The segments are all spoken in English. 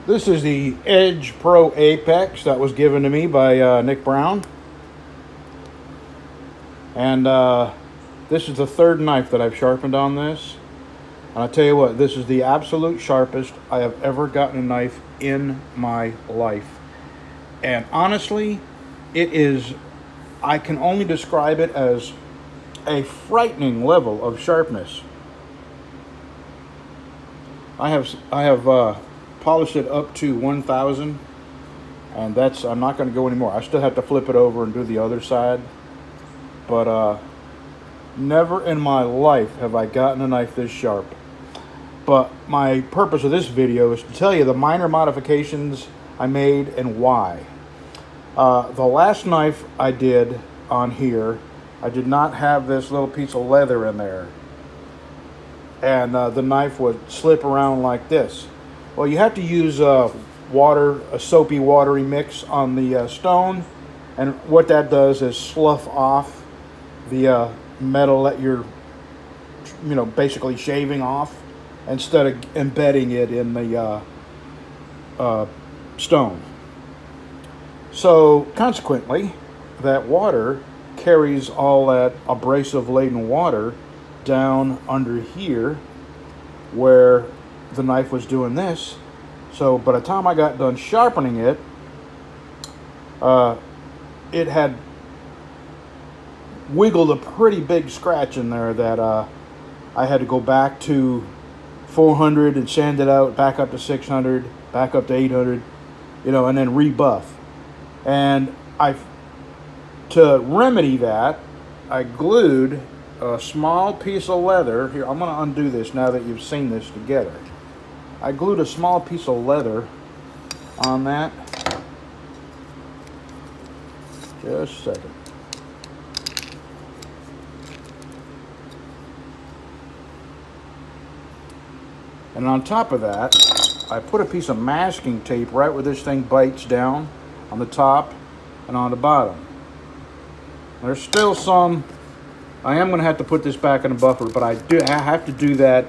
This is the Edge Pro Apex that was given to me by Nick Brown. And this is the third knife that I've sharpened on this. And I tell you what, this is the absolute sharpest I have ever gotten a knife in my life. And honestly, it is, I can only describe it as a frightening level of sharpness. I have polished it up to 1,000, and that's, I'm not going to go anymore. I still have to flip it over and do the other side, but never in my life have I gotten a knife this sharp. But my purpose of this video is to tell you the minor modifications I made and why. The last knife I did on here, I did not have this little piece of leather in there, and the knife would slip around like this. Well, you have to use water, a soapy, watery mix on the stone, and what that does is slough off the metal that you're, basically shaving off, instead of embedding it in the stone. So consequently, that water carries all that abrasive laden water down under here where the knife was doing this. So by the time I got done sharpening it, it had wiggled a pretty big scratch in there that I had to go back to 400 and sand it out, back up to 600, back up to 800, and then rebuff. And to remedy that, I glued a small piece of leather. Here, I'm going to undo this now that you've seen this together. I glued a small piece of leather on that. Just a second. And on top of that, I put a piece of masking tape right where this thing bites down, on the top and on the bottom. There's still some. I am going to have to put this back in a buffer, but I have to do that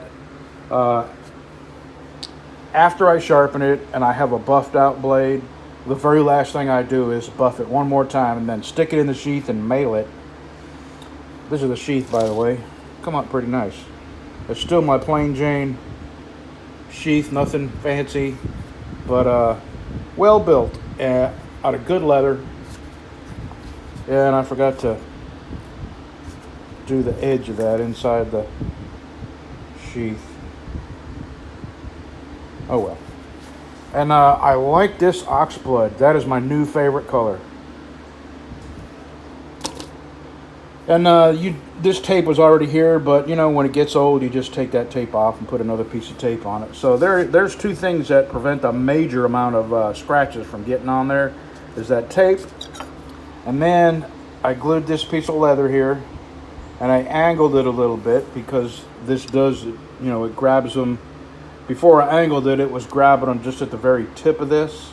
after I sharpen it and I have a buffed out blade. The very last thing I do is buff it one more time and then stick it in the sheath and mail it. This is the sheath, by the way. Come out pretty nice. It's still my plain Jane sheath, nothing fancy, but well built, out of good leather. Yeah, and I forgot to do the edge of that inside the sheath. Oh well. And I like this oxblood. That is my new favorite color. And this tape was already here, but when it gets old, you just take that tape off and put another piece of tape on it. So there's two things that prevent a major amount of scratches from getting on there. There's that tape, and then I glued this piece of leather here, and I angled it a little bit because this does, it grabs them. Before I angled it, it was grabbing them just at the very tip of this,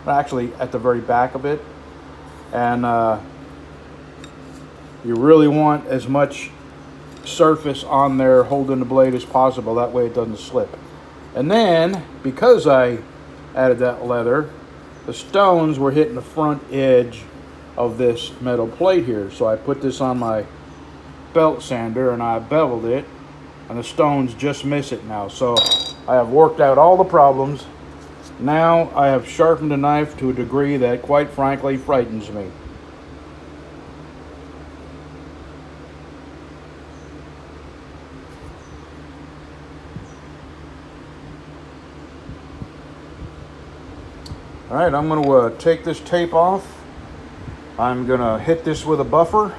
actually at the very back of it, and you really want as much surface on there holding the blade as possible. That way it doesn't slip. And then, because I added that leather, the stones were hitting the front edge of this metal plate here. So I put this on my belt sander and I beveled it, and the stones just miss it now. So I have worked out all the problems. Now I have sharpened the knife to a degree that, quite frankly, frightens me. All right, I'm going to take this tape off. I'm going to hit this with a buffer.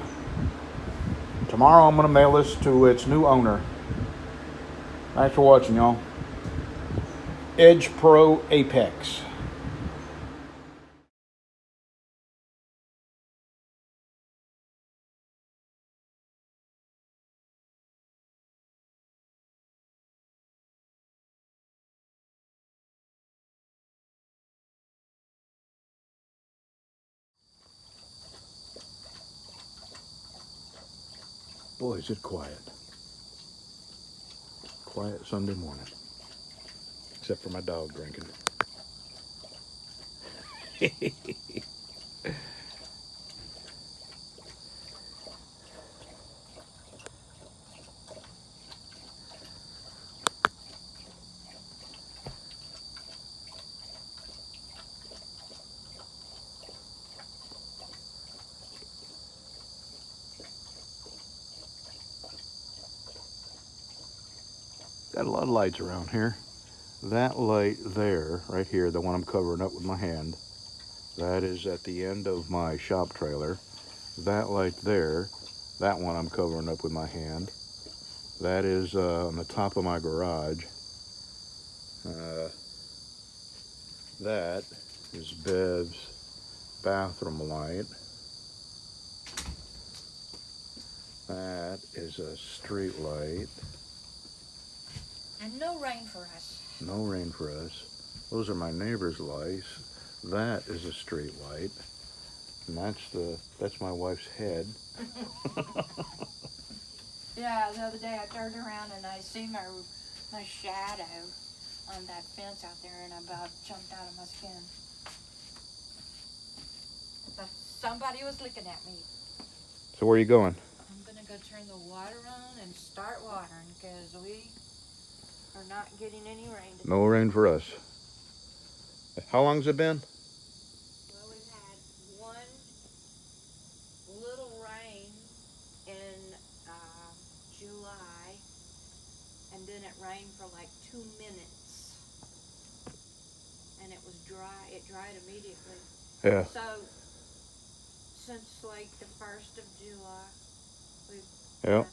Tomorrow I'm going to mail this to its new owner. Thanks for watching, y'all. Edge Pro Apex. Boy, is it quiet. Quiet Sunday morning. Except for my dog drinking. Got a lot of lights around here. That light there, right here, the one I'm covering up with my hand, that is at the end of my shop trailer. That light there, that one I'm covering up with my hand, that is on the top of my garage. Uh, that is Bev's bathroom light. That is a street light. And no rain for us. No rain for us. Those are my neighbor's lights. That is a street light. And that's my wife's head. Yeah, the other day I turned around and I see my shadow on that fence out there, and I about jumped out of my skin. But somebody was looking at me. So where are you going? I'm gonna go turn the water on and start watering because we are not getting any rain today. No rain for us. How long's it been? Well, we've had one little rain in July, and then it rained for like 2 minutes, and it was dry. It dried immediately. Yeah. So since like the 1st of July, we've Yep.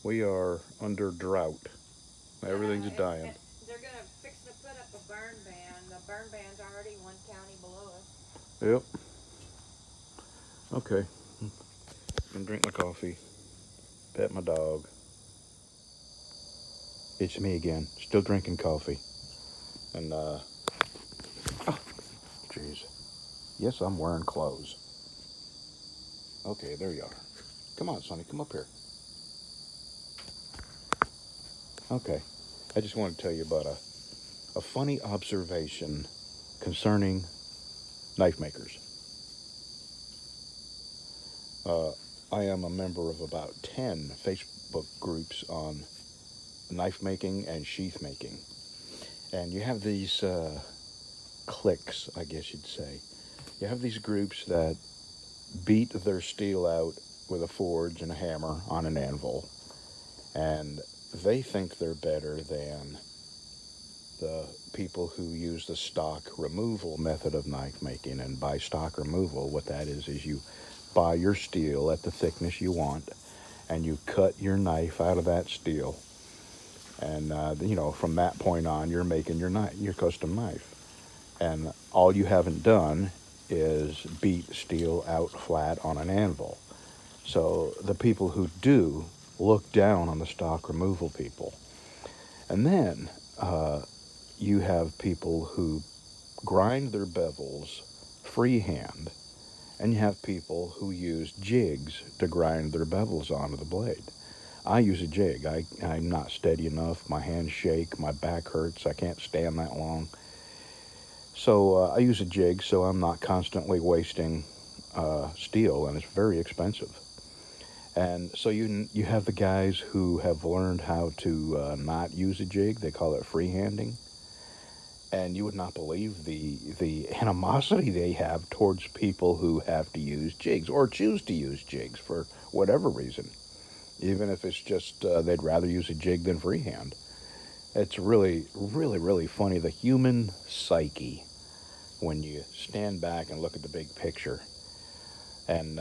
We are under drought. Everything's dying. They're gonna fix to put up a burn ban. The burn ban's already 1 county below us. Yep. Okay. I'm drink my coffee. Pet my dog. It's me again. Still drinking coffee. And oh, jeez. Yes, I'm wearing clothes. Okay, there you are. Come on, Sonny, come up here. Okay. I just want to tell you about a funny observation concerning knife makers. I am a member of about 10 Facebook groups on knife making and sheath making. And you have these cliques, I guess you'd say. You have these groups that beat their steel out with a forge and a hammer on an anvil. And they think they're better than the people who use the stock removal method of knife making. And by stock removal, what that is you buy your steel at the thickness you want, and you cut your knife out of that steel. And, from that point on, you're making your custom knife. And all you haven't done is beat steel out flat on an anvil. So the people who do look down on the stock removal people. And then you have people who grind their bevels freehand, and you have people who use jigs to grind their bevels onto the blade. I use a jig. I'm not steady enough. My hands shake. My back hurts. I can't stand that long. So I use a jig so I'm not constantly wasting steel, and it's very expensive. And so you have the guys who have learned how to not use a jig. They call it freehanding. And you would not believe the animosity they have towards people who have to use jigs or choose to use jigs for whatever reason. Even if it's just they'd rather use a jig than freehand. It's really, really, really funny, the human psyche, when you stand back and look at the big picture. And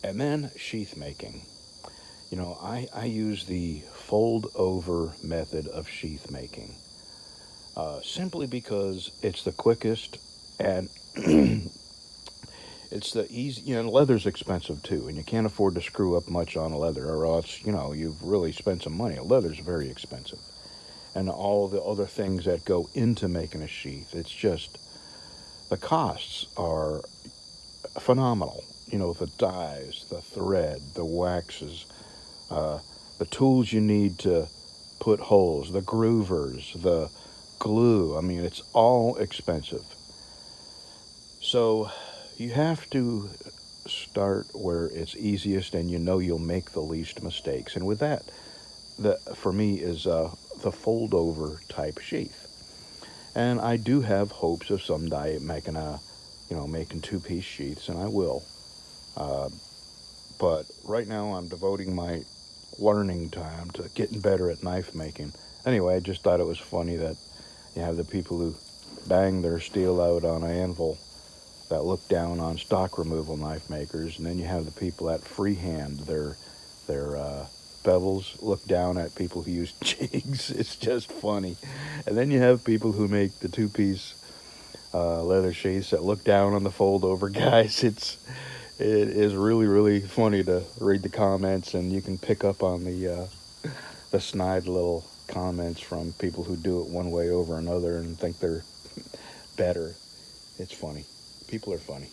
then sheath making. I use the fold over method of sheath making. Simply because it's the quickest, and it's the easy. Leather's expensive too, and you can't afford to screw up much on leather, or else you've really spent some money. Leather's very expensive, and all the other things that go into making a sheath. It's just the costs are phenomenal. The dyes, the thread, the waxes, the tools you need to put holes, the groovers, the glue. I mean, it's all expensive. So you have to start where it's easiest and you know you'll make the least mistakes. And with that, the for me is the fold over type sheath. And I do have hopes of someday making making two-piece sheaths, and I will. Uh, but right now I'm devoting my learning time to getting better at knife making. Anyway, I just thought it was funny that you have the people who bang their steel out on an anvil that look down on stock removal knife makers, and then you have the people that freehand their bevels, look down at people who use jigs. It's just funny. And then you have people who make the two-piece leather sheaths that look down on the fold-over guys. It is really funny to read the comments, and you can pick up on the snide little comments from people who do it one way over another and think they're better. It's funny. People are funny.